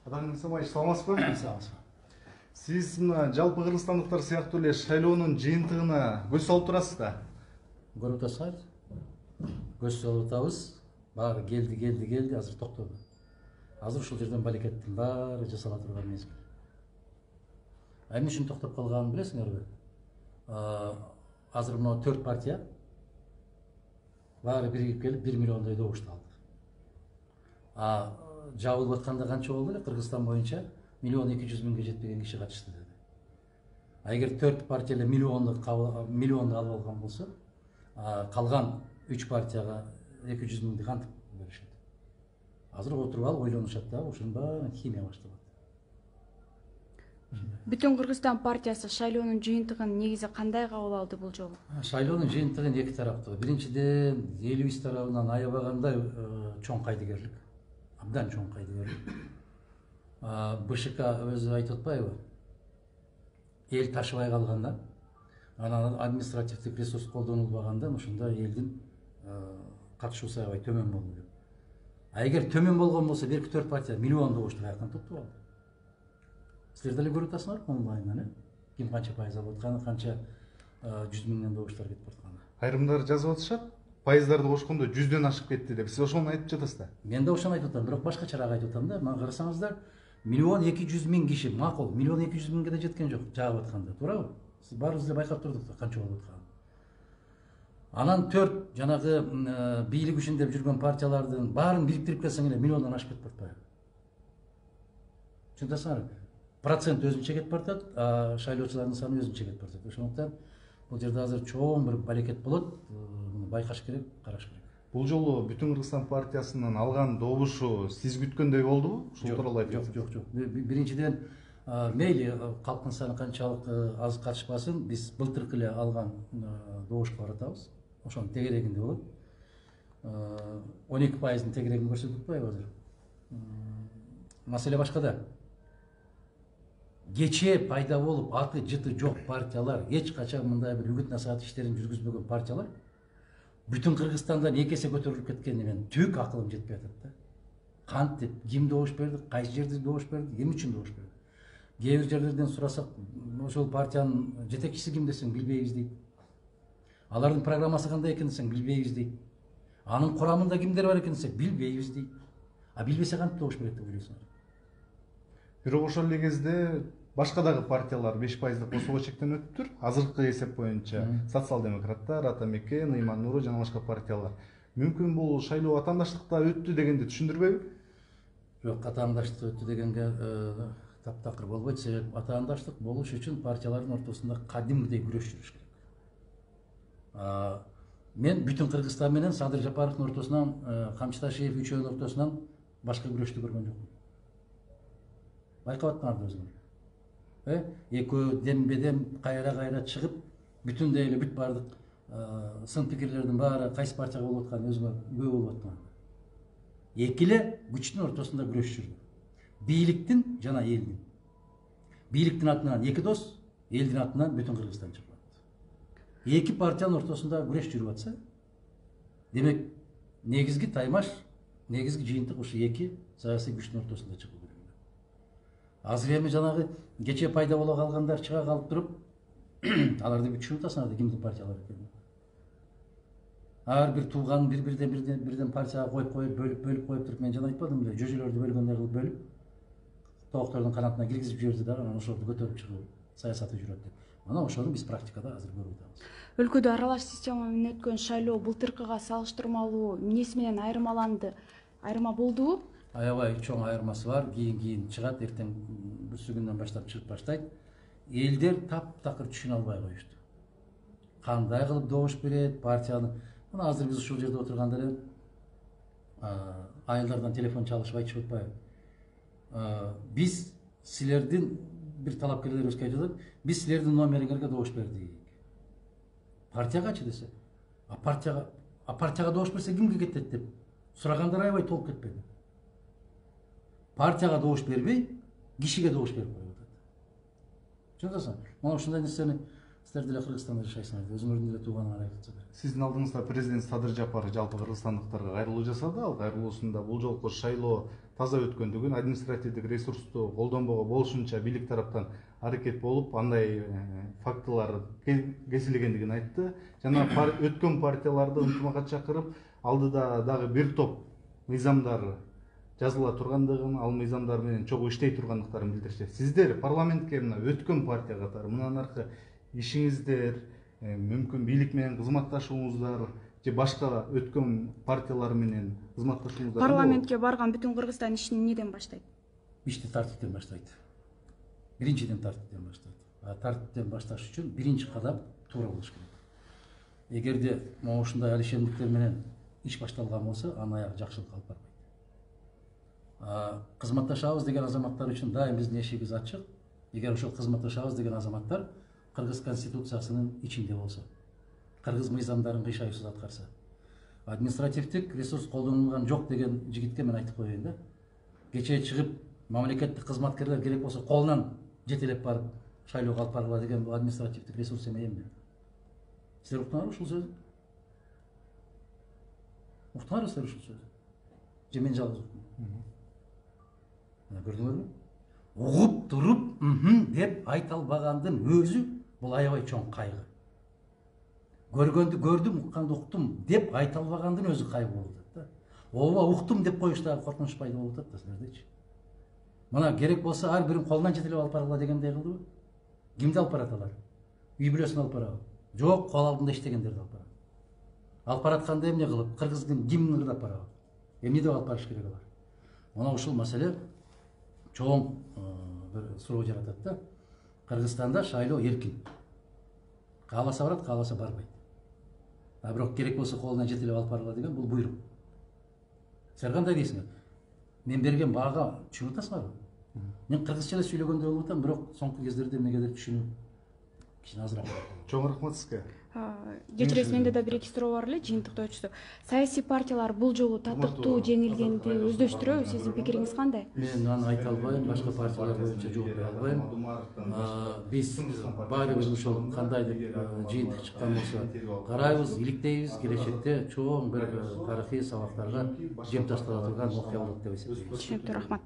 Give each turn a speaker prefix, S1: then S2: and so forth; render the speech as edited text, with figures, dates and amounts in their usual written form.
S1: Кадагыңыз самай саламатсызбы?
S2: Саламатсыз.
S1: Сиз мына жалпы кыргызстандыктар сыяктуу эле шайлоонун жыйынтыгына көз салып турасыз да?
S2: Көрүп атасыңар. Көз салып атабыз. Баары келди, азыр токтоду. Азыр ушул жерден балекеттин баары жасала турган мезгил. Эмне үчүн токтоп калганын билесиңерби? Азыр мына 4 партия баары биригип келип 1 миллиондой добушту алды. Жабылып атканда канча болду эле? Кыргызстан боюнча 1.200.000 жетпеген киши катышты деди. Эгер 4 партия эле миллионду алып алган болсо, калган 3 партияга 200.000 кантип бөлүшөт? Азыр отуруп алып ойлонушат да, ушунун баарын химия башталат.
S3: Бүтүн Кыргызстан партиясы шайлоонун жыйынтыгын негизи кандай кабыл алды бул жолу?
S2: Шайлоонун жыйынтыгы эки тараптуу. Биринчиден, элибиз тарабынан аябагандай чоң кайдыгерлик. Абдан чоң кайдыгерлик. БШК өзү айтып атпайбы? Эл ташыбай калганда, анан административдик ресурс колдонулбаганда, ушунда элдин катышуусу аябай төмөн болду деп. Эгер төмөн болгон болсо, берки 4 партия миллион добушту каяктан топтоп алды? Силер деле көрүп атасыңар онлайндан, ким канча пайыз алып атканын, канча 100.000 добуштар кетип атканын.
S1: Айрымдар жазып атышат, пайыздарды кошкондо 100дөн ашып кетти деп. Сиз ошону айтып жатасыз да?
S2: Мен да ошону айтып атам, бирок башкачараак айтып атам да. Мага карасаңыздар, 1.200.000 киши, макул, 1.200.000 да жеткен жок жагып атканда, туурабы? Сиз баарыбыз эле байкап турдук да канча болуп атканын. Анан 4 жанагы бийлик үчүн деп жүргөн партиялардын баарын бириктирип келсең эле миллиондон ашып кетип атпайбы? Чындасыңарбы? Процент өзүнчө кетип баратат, шайлоочулардын саны өзүнчө кетип баратат. Ошондуктан бул жерде азыр чоң бир балекет болот, байкаш керек, караш керек.
S1: Бул жолу бүтүн Кыргызстан партиясынын алган добушу сиз күткөндөй болдубу? Ушул тууралуу айтып
S2: Жок. Биринчиден, мейли калктын саны канчалык аз катышпасын, биз былтыркы эле алган добушка баратабыз. Ошонун тегерегинде болот. 12%-ын тегерегин көрсөтүп атпайбы азыр? Маселе башкада. Кечээ пайда болуп, аты жыты жок партиялар, эч качан мындай бир үгүт насаат иштерин жүргүзбөгөн партиялар бүтүн Кыргызстандан 2 эсе көтөрүлүп кеткенине мен түк акылым жетпей атат да. Кантип, ким добуш берди, кайсы жерде добуш берди, ким үчүн добуш берди? Кээ бир жерлерден сурасак, ошол партиянын жетекчиси ким десең билбейбиз дейт. Алардын программасы кандай экен десең билбейбиз дейт. Анын курамында кимдер бар экен десек билбейбиз дейт. Билбесе кантип добуш берет деп ойлойсуңар?
S1: Бирок ошол эле кезде башка дагы партиялар 5% косууга чектенип өтүптүр. Азыркы эсеп боюнча социал-демократтар, АТМК, Найман Нуру жана башка партиялар. Мүмкүн бул шайлоо атаандаштыкта өттү дегенди түшүндүрбөйбү? Жок,
S2: атаандаштыкта өттү дегенге таптакыр болбойт. Себеп атаандаштык болуш үчүн партиялардын ортосунда кадимдей күрөш жүрүш керек. Мен бүтүн Кыргызстан менен Садыр Жапаровдун ортосунан, Камчы Ташиев үчөөнүн ортосунан башка күрөштү көргөн жокмун. Байкап аткаңар өзүңөр. Экөө дембедем кайра чыгып, бүтүндөй эле бүт бардык сын пикирлердин баары кайсы партияга болуп атканы өзүңөр күбө болуп аткан. Эки эле күчтүн ортосунда күрөш жүрдү. Бийликтин жана элдин. Бийликтин атынан эки дос, элдин атынан бүтүн Кыргызстан чыгып атты. Эки партиянын ортосунда күрөш жүрүп атса, демек негизги таймаш, негизги жыйынтык ушу эки саясий күчтүн ортосунда чыгуу керек. Азыр эми жанагы кечээ пайда боло калгандар чыга калып туруп, аларды түшүнүп атасыңар да кимдин партиялар экенин. Ар бир тууганын бирден партияга коюп бөлүп коюп туруп, мен жана айтпадым беле, жөжөлөрдү бөлгөндөй кылып бөлүп, тооктордун канатына киргизип жиберди дагы, анан ошолорду көтөрүп чыгуу саясаты жүрөт деп. Мына ошону биз практикада азыр көрүп атабыз.
S3: Өлкөдө аралаш система менен өткөн шайлоо былтыркыга салыштырмалуу эмнеси менен айырмаланды? Айырма болдубу?
S2: Аябай чоң айырмасы бар. Кийин чыгат, эртең бүсү күндөн баштап чыгып баштайт. Элдер таптакыр түшүнө албай коюшту. Кандай кылып добуш берет, партияны. Мына азыр биз ушул жерде отурганда эле айылдардан телефон чалышып айтышып атпайбы? Биз силердин бир талапкерлерибизге айтып атат, биз силердин номериңерге добуш бердик. Партиягачы десе. Партияга добуш берсе кимге кетет деп сурагандар аябай толуп кетпеди. Партияга добуш бербей, кишиге добуш берип коюп атат. Чындасың? Мына ушундай нерсени Силер деле Кыргызстанда жашайсыңар, өзүңөрдүн деле тууганыңар айтып жатат.
S1: Сиздин алдыңызда президент Садыр Жапаров жалпы кыргызстандыктарга кайрылуу жасады. Ал кайрылуусунда бул жолку шайлоо таза өткөндүгүн, административдик ресурсту колдонбого болушунча бийлик тараптан аракет болуп, андай фактылар кесилгендигин айтты. Жана өткөн партияларды ынтымакка чакырып, алдыда дагы бир топ мыйзамдар жазыла тургандыгын, ал мыйзамдар менен чогуу иштей тургандыктарын билдиришти. Сиздер парламентке мына өткөн партия катары мындан аркы ишиңиздер, мүмкүн бийлик менен кызматташууңуздар же башка өткөн партиялар менен кызматташууңуздар
S3: Парламентке барган бүтүн Кыргызстан ишин эмнеден баштайт?
S2: Ишти тартиптен баштайт. Биринчиден тартиптен баштайт. Тартиптен башташ үчүн биринчи кадам туура болуш керек. Эгерде могу ушундай алишемдиктер менен иш башталган болсо, анын аягы жакшылыкка алып барбайт. Кызматташабыз деген азаматтар үчүн дайым биздин эшигибиз ачык. Эгер ошол кызматташабыз деген азаматтар Кыргыз конституциясынын ичинде болсо, кыргыз мыйзамдарын кыйшайсыз аткарса, административдик ресурс колдонулган жок деген жигитке мен айтып коеюн да. Кечээ чыгып мамлекеттик кызматкерлер керек болсо колунан жетелеп барып шайлоого алып баргыла деген бул административдик ресурс эмне? Силер уктуңарбы ушул сөздү? Уктуңарбы силер ушул сөздү? Же мен жалгыз уктум? Көрдүңөрбү? Угуп туруп деп айта албагандын өзү бул аябай чоң кайгы. Көргөндү көрдүм, укканды уктум деп айта албагандын өзү кайгы болуп атат да. Ооба уктум деп коюш дагы коркунуч пайда болуп атат да силердечи. Мына керек болсо ар бирин колунан жетелеп алып баргыла дегендей кылдыбы? Кимди алып барат алар? Үй бүлөсүн алып барабы? Жок, кол алдында иштегендерди алып барат. Алып баратканда эмне кылып? Кыргыздын гимнин кырдап барабы? Эмне деп алып барыш керек алар? Мына ушул маселе чоң бир суроо жаратат да. Кыргызстанда шайлоо эркин. Кааласа барат, кааласа барбайт. Бирок керек болсо колунан жетелеп алып баргыла деген бул буйрук. Силер кандай дейсиңер? Мен берген баага түшүнүп атасыңарбы? Мен кыргызча эле сүйлөгөндөй болуп атам, бирок соңку кездерде эмнегедир түшүнүү кичине азыраак.
S1: Чоң рахмат сизге.
S3: Кечиресиз, менде да бир эки суроо бар эле жыйынтыкта өтүштү. Саясий партиялар бул жолу татыктуу жеңилгенди өздөштүрөбү? Сиздин пикириңиз кандай?
S2: Мен аны айта албайм, башка партиялар боюнча жооп бере албайм. Биз баарыбыз ошол кандайдыр жыйынтык чыккан болсо карайбыз, иликтейбиз, келечекте чоң бир тарыхый сабактарга жем таштала турган окуя болот деп эсептейм.
S3: Түшүнүктүү, рахмат.